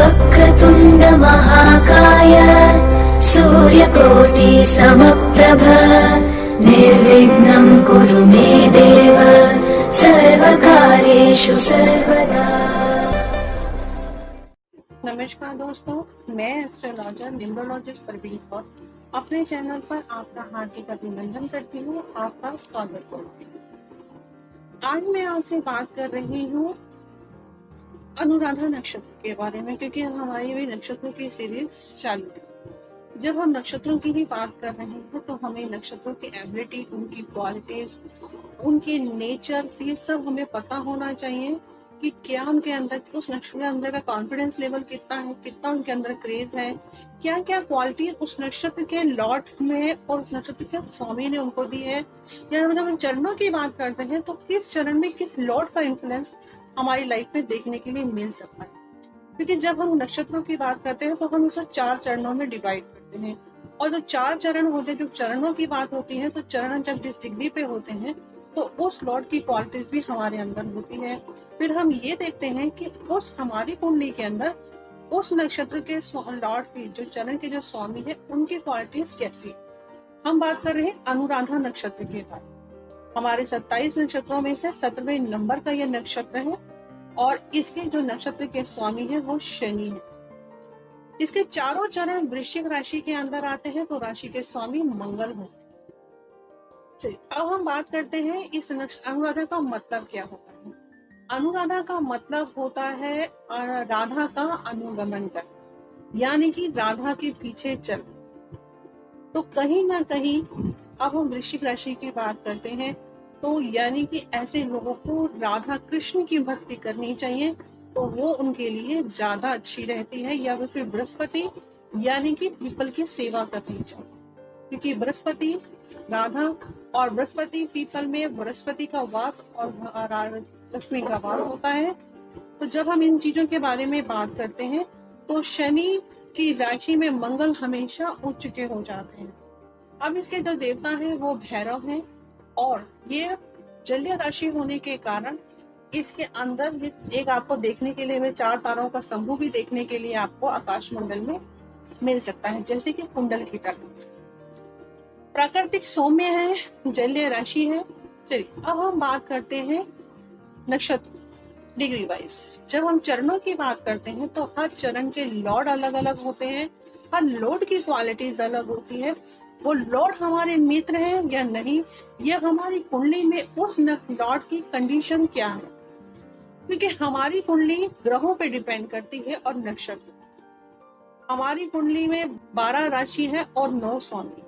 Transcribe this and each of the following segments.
वक्रतुण्ड महाकाय सूर्यकोटि समप्रभ निर्विघ्नं कुरु मे देव सर्वकार्येषु सर्वदा। नमस्कार दोस्तों, मैं एस्ट्रोलॉजर न्यूमरोलॉजिस्ट प्रवीण कौर अपने चैनल पर आपका हार्दिक अभिनंदन करती हूँ, आपका स्वागत करती हूँ। आज मैं आपसे बात कर रही हूँ अनुराधा नक्षत्र के बारे में, क्योंकि हमारी भी नक्षत्रों की सीरीज चालू है। जब हम नक्षत्रों की ही बात कर रहे हैं तो हमें नक्षत्रों की एबिलिटी, उनकी क्वालिटीज, उनके नेचर, ये सब हमें पता होना चाहिए कि क्या उनके अंदर, उस नक्षत्र के अंदर का कॉन्फिडेंस लेवल कितना है, कितना उनके अंदर क्रेज है, क्या क्या क्वालिटी उस नक्षत्र के लॉर्ड में है और उस नक्षत्र के स्वामी ने उनको दी है। या जब हम चरणों की बात करते हैं तो किस चरण में किस लॉर्ड का इन्फ्लुएंस हमारी लाइफ में देखने के लिए मिल सकता है। क्योंकि जब हम नक्षत्रों की बात करते हैं तो हम उसे 4 चरणों में डिवाइड करते हैं, और जो 4 चरण होते हैं, जो चरणों की बात होती है, तो चरण जब जिस डिग्री पे होते हैं तो उस लॉर्ड की क्वालिटीज भी हमारे अंदर होती है। फिर हम ये देखते हैं कि उस हमारी कुंडली के अंदर उस नक्षत्र के लॉर्ड की, जो चरण के जो स्वामी है, उनकी क्वालिटीज कैसी। हम बात कर रहे हैं अनुराधा नक्षत्र के बारे। हमारे 27 नक्षत्रों में से 17वें नंबर का यह नक्षत्र है और इसके जो नक्षत्र के स्वामी है वो शनि है। इसके चारों चरण वृश्चिक राशि के अंदर आते हैं, तो राशि के स्वामी मंगल होते हैं। चलिए अब हम बात करते हैं इस अनुराधा का मतलब क्या होता है। अनुराधा का मतलब होता है राधा का अनुगमन कर, यानी कि राधा के पीछे चल। तो कहीं ना कहीं अब हम वृश्चिक राशि की बात करते हैं तो यानी कि ऐसे लोगों को राधा कृष्ण की भक्ति करनी चाहिए, तो वो उनके लिए ज्यादा अच्छी रहती है। या फिर बृहस्पति यानी कि पीपल की सेवा करनी चाहिए, क्योंकि बृहस्पति राधा और बृहस्पति पीपल में बृहस्पति का वास और लक्ष्मी का वास होता है। तो जब हम इन चीजों के बारे में बात करते हैं तो शनि की राशि में मंगल हमेशा उच्च के हो जाते हैं। अब इसके जो देवता हैं वो भैरव हैं, और ये जलीय राशि होने के कारण इसके अंदर एक आपको देखने के लिए 4 तारों का समूह भी देखने के लिए आपको आकाश मंडल में मिल सकता है, जैसे कि कुंडल की तरह। प्राकृतिक सौम्य है, जलीय राशि है। चलिए अब हम बात करते हैं नक्षत्र डिग्री वाइज। जब हम चरणों की बात करते हैं तो हर चरण के लॉर्ड अलग अलग होते हैं, हर लॉर्ड की क्वालिटीज अलग होती है। वो लॉर्ड हमारे मित्र हैं या नहीं, यह हमारी कुंडली में उस लॉर्ड की कंडीशन क्या है, क्योंकि हमारी कुंडली ग्रहों पे डिपेंड करती है और नक्षत्र। हमारी कुंडली में 12 राशि है और 9 स्वामी,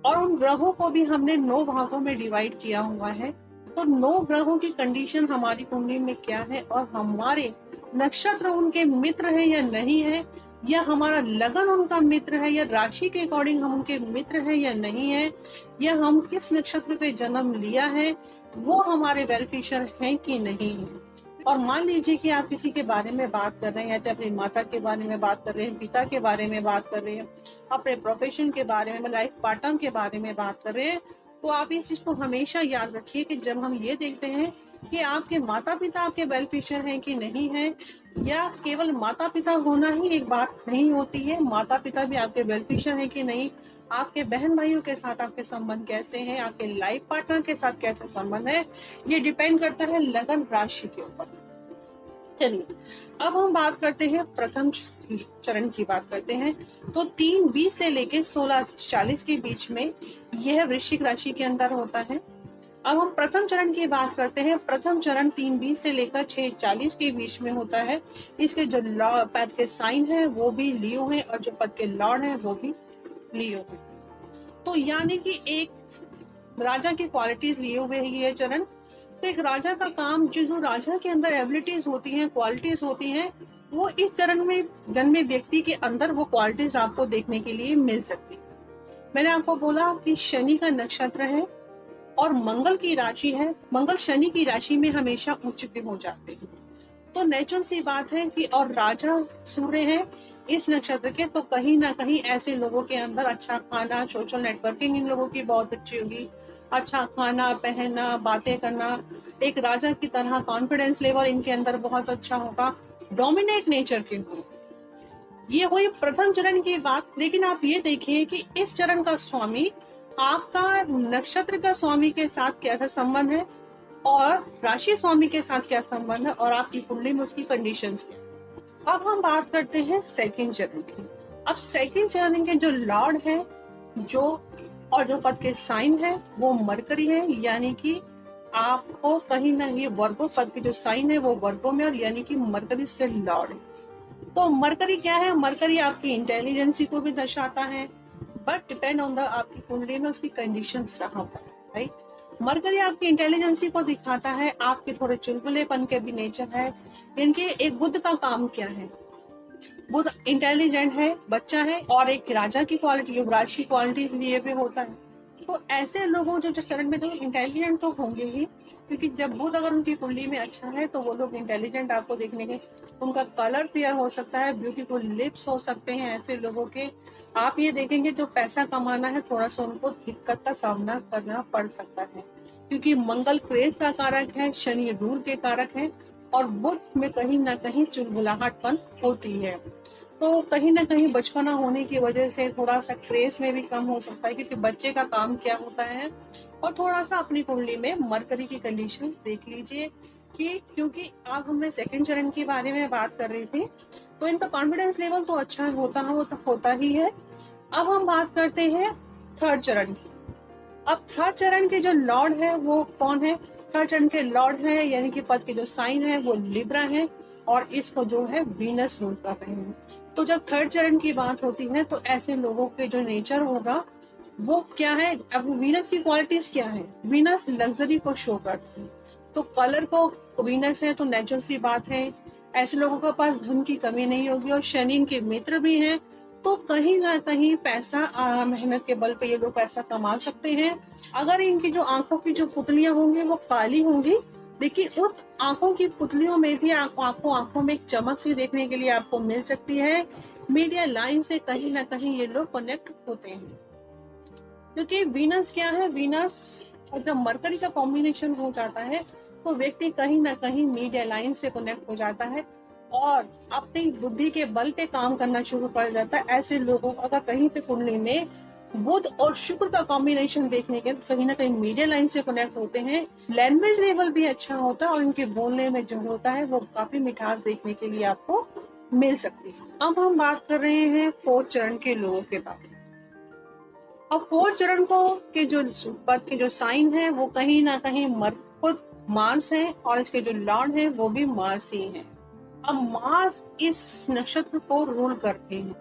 और उन ग्रहों को भी हमने 9 भागों में डिवाइड किया हुआ है। तो 9 ग्रहों की कंडीशन हमारी कुंडली में क्या है, और हमारे नक्षत्र उनके मित्र है या नहीं है, या हमारा लगन उनका मित्र है, या राशि के अकॉर्डिंग हम उनके मित्र हैं या नहीं है, या हम किस नक्षत्र पे जन्म लिया है वो हमारे वेरिफिशियर हैं कि नहीं है। और मान लीजिए कि आप किसी के बारे में बात कर रहे हैं, चाहे अपनी माता के बारे में बात कर रहे हैं, पिता के बारे में बात कर रहे हैं, अपने प्रोफेशन के बारे में, लाइफ पार्टनर के बारे में बात कर रहे हैं, तो आप इस चीज को हमेशा याद रखिए कि जब हम ये देखते हैं कि आपके माता पिता आपके वेलफिशियर हैं कि नहीं है, या केवल माता पिता होना ही एक बात नहीं होती है, माता पिता भी आपके वेलफिशियर हैं कि नहीं, आपके बहन भाइयों के साथ आपके संबंध कैसे हैं, आपके लाइफ पार्टनर के साथ कैसे संबंध है, ये डिपेंड करता है लगन राशि के ऊपर। चलिए अब हम बात करते हैं प्रथम चरण की बात करते हैं। तो 3:20 से लेकर 16:40 के बीच में यह वृश्चिक राशि के अंदर होता है। अब हम प्रथम चरण की बात करते हैं। प्रथम चरण 3:20 से लेकर 6:40 के बीच में होता है। इसके जो पद के साइन है वो भी लियो है, और जो पद के लॉर्ड है वो भी लियो है। तो यानी कि एक राजा की क्वालिटीज लिए हुए है ये चरण। तो एक राजा का काम, जो राजा के अंदर एबिलिटीज होती हैं, क्वालिटीज होती हैं, वो इस चरण में जन्मे व्यक्ति के अंदर वो क्वालिटीज आपको देखने के लिए मिल सकती है। मैंने आपको बोला कि शनि का नक्षत्र है और मंगल की राशि है। मंगल शनि की राशि में हमेशा उच्च के हो जाते हैं, तो नेचुरल सी बात है कि, और राजा सूर्य है इस नक्षत्र के, तो कहीं ना कहीं ऐसे लोगों के अंदर अच्छा खाना, सोशल नेटवर्किंग इन लोगों की बहुत अच्छी होगी। अच्छा खाना, पहनना, बातें करना, एक राजा की तरह कॉन्फिडेंस लेवल इनके अंदर बहुत अच्छा होगा। डोमिनेट नेचर के हो। ये हुई प्रथम चरण की बात। लेकिन आप ये देखिए कि इस चरण का स्वामी आपका नक्षत्र का स्वामी के साथ कैसा संबंध है और राशि स्वामी के साथ क्या संबंध है और आपकी कुंडली में उसकी कंडीशंस क्या है। अब हम बात करते हैं सेकंड चरण की। अब सेकंड चरण के जो लॉर्ड है जो पद के साइन है वो मरकरी है, यानी कि आपको कहीं ना ये वर्गो पद के जो साइन है वो वर्गो में, और यानी कि मरकरी इसके लॉर्ड है। तो मरकरी क्या है? मरकरी आपकी इंटेलिजेंसी को भी दर्शाता है, बट डिपेंड ऑन द आपकी कुंडली में उसकी कंडीशंस कहाँ पर है, राइट। मरकरी आपकी इंटेलिजेंसी को दिखाता है, आपके थोड़े चुलबुलेपन के भी नेचर है। इनके एक बुध का काम क्या है? बुध इंटेलिजेंट है, बच्चा है, और एक राजा की क्वालिटी, युवराज की क्वालिटी लिए भी होता है। तो ऐसे लोगों जो चरण में तो इंटेलिजेंट तो होंगे ही, क्योंकि जब बुध अगर उनकी कुंडली में अच्छा है तो वो लोग इंटेलिजेंट आपको देखने के, उनका कलर फेयर हो सकता है, ब्यूटीफुल लिप्स हो सकते हैं ऐसे लोगों के। आप ये देखेंगे जो पैसा कमाना है थोड़ा सा उनको दिक्कत का सामना करना पड़ सकता है, क्योंकि मंगल क्रेज का कारक है, शनि रूल के कारक है, और बुध में कहीं ना कहीं चुलबुलाहटपन होती है। तो कहीं ना कहीं बचपना होने की वजह से थोड़ा सा क्रेज में भी कम हो सकता है, क्योंकि बच्चे का काम क्या होता है। और थोड़ा सा अपनी कुंडली में मरकरी की कंडीशन देख लीजिए कि, क्योंकि आप हमें सेकंड चरण के बारे में बात कर रही थी, तो इनका कॉन्फिडेंस लेवल तो अच्छा होता ही है। अब हम बात करते हैं थर्ड चरण की। अब थर्ड चरण के जो लॉर्ड है वो कौन है? थर्ड चरण के लॉर्ड है, यानी कि पद के जो साइन है वो लिब्रा है, और इसको जो है वीनस रूल कर रहे हैं। तो जब थर्ड चरण की बात होती है तो ऐसे लोगों के जो नेचर होगा वो क्या है? अब वीनस की क्वालिटीज क्या है? वीनस लग्जरी को शो करती है, तो कलर को वीनस है तो नेचुरल सी बात है, ऐसे लोगों के पास धन की कमी नहीं होगी। और शनि के मित्र भी हैं, तो कहीं ना कहीं पैसा मेहनत के बल पे ये लोग पैसा कमा सकते हैं। अगर इनकी जो आंखों की जो पुतलियां होंगी वो काली होंगी, लेकिन उस आंखों की पुतलियों में भी आपको आंखों में एक चमक सी देखने के लिए आपको मिल सकती है। मीडिया लाइन से कहीं ना कहीं ये लोग कनेक्ट होते हैं, क्योंकि वीनस क्या है? वीनस और जब मरकरी का कॉम्बिनेशन हो जाता है तो व्यक्ति कहीं ना कहीं मीडिया लाइन से कनेक्ट हो जाता है और अपनी बुद्धि के बल पे काम करना शुरू कर जाता है। ऐसे लोगों को अगर कहीं पे कुंडली में बुध और शुक्र का कॉम्बिनेशन देखने के कहीं ना कहीं मीडिया लाइन से कनेक्ट होते हैं, लैंग्वेज लेवल भी अच्छा होता है, और इनके बोलने में जो होता है वो काफी मिठास देखने के लिए आपको मिल सकती है। अब हम बात कर रहे हैं फोर्थ चरण के लोगों के बारे में। अब फोर्थ चरण को के जो पद के जो साइन है वो कहीं ना कहीं खुद मार्स है, और इसके जो लॉर्ड है वो भी मार्स ही है। अब मार्स इस नक्षत्र को रूल करते हैं,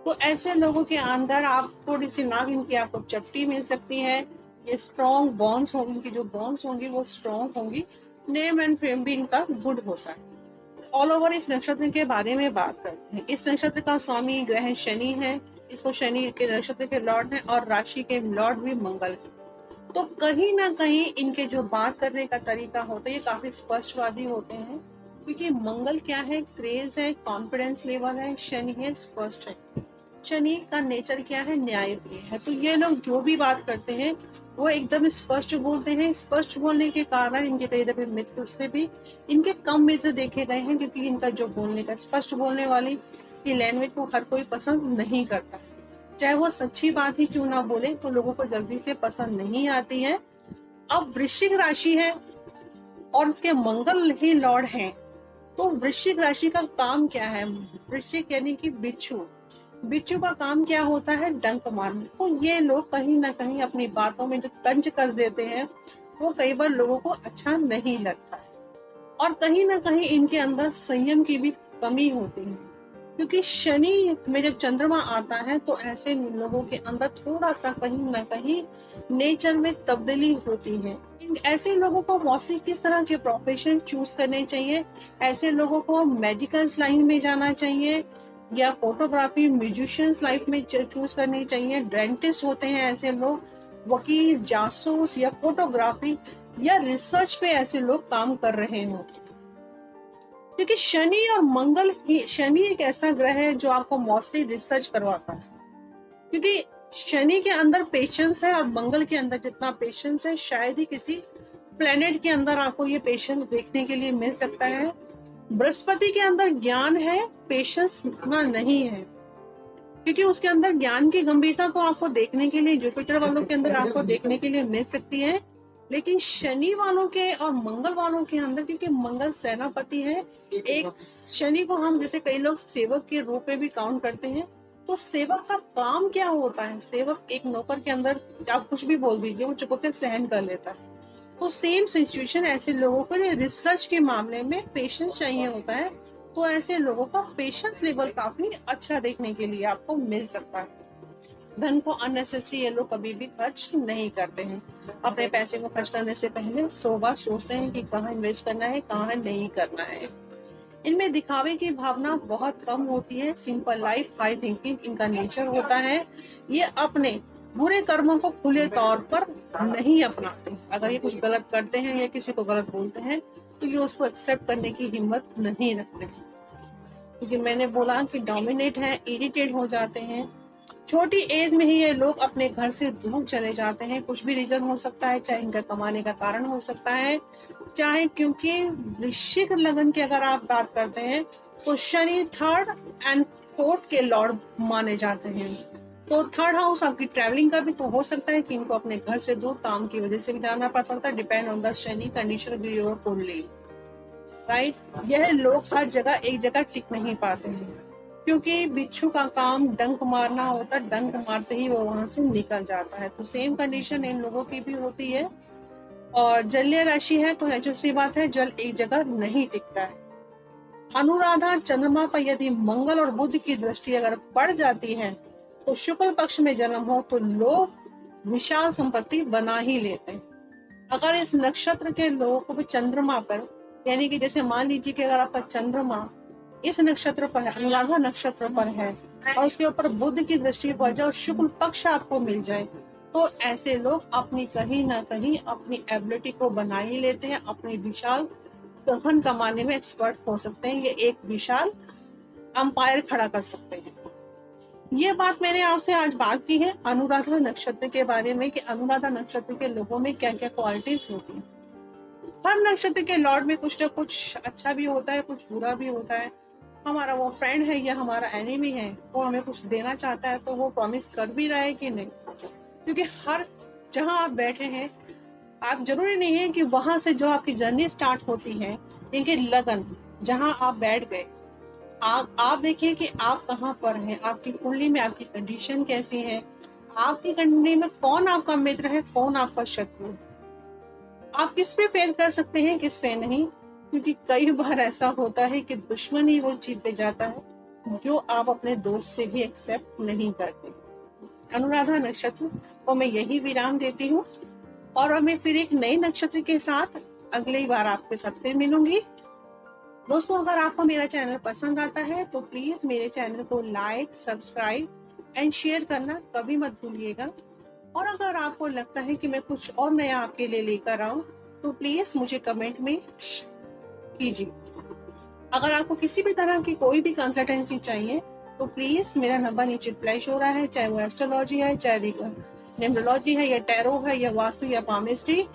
तो ऐसे लोगों के अंदर आप थोड़ी सी नाक इनकी आपको चपटी मिल सकती है। ये स्ट्रॉन्ग बॉन्ड्स होंगी, इनकी जो बॉन्ड्स होंगी वो स्ट्रॉन्ग होंगी। नेम एंड फ्रेम भी इनका गुड होता है। ऑल ओवर इस नक्षत्र के बारे में बात करते हैं। इस नक्षत्र का स्वामी ग्रह शनि है, इसको शनि के नक्षत्र के लॉर्ड है, और राशि के लॉर्ड भी मंगल है। तो कहीं ना कहीं इनके जो बात करने का तरीका होता है ये काफी स्पष्टवादी होते हैं, क्योंकि मंगल क्या है? क्रेज है, कॉन्फिडेंस लेवल है, शनि है, स्पष्ट है। शनि का नेचर क्या है? न्यायप्रिय है। तो ये लोग जो भी बात करते हैं वो एकदम स्पष्ट बोलते हैं। स्पष्ट बोलने के कारण इनके कई दफे मित्र उसमें भी इनके कम मित्र देखे गए हैं, क्योंकि इनका जो बोलने का स्पष्ट बोलने वाली की लैंग्वेज को हर कोई पसंद नहीं करता, चाहे वो सच्ची बात ही क्यों ना बोले, तो लोगों को जल्दी से पसंद नहीं आती है। अब वृश्चिक राशि है और उसके मंगल ही लॉर्ड हैं, तो वृश्चिक राशि का काम क्या है? वृश्चिक यानी कि बिच्छू, बिच्छू का काम क्या होता है? डंक मारना। तो ये लोग कहीं ना कहीं अपनी बातों में जो तंज कस देते हैं वो कई बार लोगों को अच्छा नहीं लगता है, और कहीं ना कहीं इनके अंदर संयम की भी कमी होती है, क्योंकि शनि में जब चंद्रमा आता है तो ऐसे लोगों के अंदर थोड़ा सा कहीं ना कहीं नेचर में तब्दीली होती है। ऐसे लोगों को मोस्टली किस तरह के प्रोफेशन चूज करने चाहिए? ऐसे लोगों को मेडिकल लाइन में जाना चाहिए, या फोटोग्राफी, म्यूजिशियंस लाइफ में चूज करनी चाहिए। डेंटिस्ट होते हैं ऐसे लोग, वकील, जासूस, या फोटोग्राफी या रिसर्च पे ऐसे लोग काम कर रहे होते हैं, क्योंकि शनि और मंगल ही, शनि एक ऐसा ग्रह है जो आपको मोस्टली रिसर्च करवाता है, क्योंकि शनि के अंदर पेशेंस है और मंगल के अंदर जितना पेशेंस है शायद ही किसी प्लेनेट के अंदर आपको ये पेशेंस देखने के लिए मिल सकता है। बृहस्पति के अंदर ज्ञान है, पेशेंस उतना नहीं है, क्योंकि उसके अंदर ज्ञान की गंभीरता को आपको देखने के लिए जुपिटर वालों के अंदर आपको देखने के लिए मिल सकती है, लेकिन शनि वालों के और मंगल वालों के अंदर, क्योंकि मंगल सेनापति है, एक शनि को हम जैसे कई लोग सेवक के रूप में भी काउंट करते हैं, तो सेवक का काम क्या होता है? सेवक एक नौकर के अंदर आप कुछ भी बोल दीजिए, वो चुप होकर सहन कर लेता है। तो सेम सिचुएशन ऐसे लोगों को रिसर्च के मामले में पेशेंस चाहिए होता है, तो ऐसे लोगों का पेशेंस लेवल काफी अच्छा देखने के लिए आपको मिल सकता है। धन को अननेसेसरी ये लोग कभी भी खर्च नहीं करते हैं। अपने पैसे को खर्च करने से पहले 100 बार सोचते हैं कि कहाँ इन्वेस्ट करना है, कहाँ नहीं करना है। इनमें दिखावे की भावना बहुत कम होती है। सिंपल लाइफ, हाई थिंकिंग इनका नेचर होता है। ये अपने बुरे कर्मों को खुले तौर पर नहीं अपनाते। अगर ये कुछ गलत करते हैं या किसी को गलत बोलते हैं तो ये उसको एक्सेप्ट करने की हिम्मत नहीं रखते हैं, क्योंकि मैंने बोला कि डोमिनेट है, इरिटेट हो जाते हैं। छोटी एज में ही ये लोग अपने घर से दूर चले जाते हैं। कुछ भी रीजन हो सकता है, चाहे इनका कमाने का कारण हो सकता है, चाहे क्योंकि वृश्चिक लगन की अगर आप बात करते हैं तो शनि 3rd एंड 4th के लॉर्ड माने जाते हैं। तो 3rd हाउस आपकी ट्रैवलिंग का भी तो हो सकता है कि इनको अपने घर से दूर काम की वजह से भी जाना पड़ सकता है, depend on the Shani condition your कुंडली, राइट। यह लोग हर जगह एक जगह टिक नहीं पाते हैं, क्योंकि बिच्छू का काम डंक मारना होता है, डंक मारते ही वो वहां से निकल जाता है। तो सेम कंडीशन इन लोगों की भी होती है। और जलीय राशि है तो नेचुरल सी बात है, जल एक जगह नहीं टिकता है। अनुराधा चंद्रमा पर यदि मंगल और बुध की दृष्टि अगर पड़ जाती है तो शुक्ल पक्ष में जन्म हो तो लोग विशाल संपत्ति बना ही लेते हैं। अगर इस नक्षत्र के लोगों को भी चंद्रमा पर, यानी कि जैसे मान लीजिए कि अगर आपका चंद्रमा इस नक्षत्र पर है, अनुराधा नक्षत्र पर है, और उसके ऊपर बुध की दृष्टि पड़ जाए और शुक्ल पक्ष आपको मिल जाए, तो ऐसे लोग अपनी कहीं ना कहीं अपनी एबिलिटी को बना ही लेते हैं, अपनी विशाल धन कमाने में एक्सपर्ट हो सकते हैं। ये एक विशाल अंपायर खड़ा कर सकते हैं। ये बात मैंने आपसे आज बात की है अनुराधा नक्षत्र के बारे में, कि अनुराधा नक्षत्र के लोगों में क्या क्या क्वालिटीज होती है। हर नक्षत्र के लॉर्ड में कुछ ना कुछ अच्छा भी होता है, कुछ बुरा भी होता है। हमारा वो फ्रेंड है या हमारा एनिमी है, वो हमें कुछ देना चाहता है तो वो प्रॉमिस कर भी रहा है कि नहीं, क्योंकि हर जहां आप बैठे हैं, आप जरूरी नहीं है कि वहां से जो आपकी जर्नी स्टार्ट होती है, इनके लगन जहां आप बैठ गए, आप देखिए कि आप कहाँ पर हैं, आपकी कुंडली में आपकी कंडीशन कैसी है, आपकी कुंडली में कौन आपका मित्र है, कौन आपका शत्रु है, आप किस पे फेल कर सकते हैं, किस पे नहीं। क्योंकि कई बार ऐसा होता है कि दुश्मन ही वो चीज पे जाता है जो आप अपने दोस्त से भी एक्सेप्ट नहीं करते। अनुराधा नक्षत्र को मैं यही विराम देती हूँ, और मैं फिर एक नए नक्षत्र के साथ अगली बार आपके साथ फिर मिलूंगी। दोस्तों, अगर आपको मेरा चैनल पसंद आता है तो प्लीज मेरे चैनल को लाइक, सब्सक्राइब एंड शेयर करना कभी मत भूलिएगा। और अगर आपको लगता है कि मैं कुछ और नया आपके लिए लेकर आऊं तो प्लीज मुझे कमेंट में कीजिए। अगर आपको किसी भी तरह की कोई भी कंसल्टेंसी चाहिए तो प्लीज मेरा नंबर नीचे फ्लैश हो रहा है, चाहे वो एस्ट्रोलॉजी है, चाहे न्यूमरोलॉजी है, या टैरो है, या वास्तु, या पामिस्ट्री,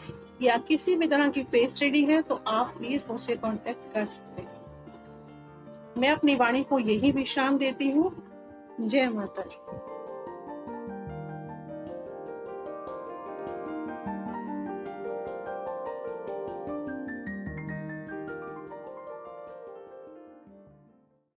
या किसी भी तरह की फेस रीडिंग है, तो आप प्लीज मुझसे कांटेक्ट कर सकते हैं। मैं अपनी वाणी को यही विश्राम देती हूँ। जय माता दी।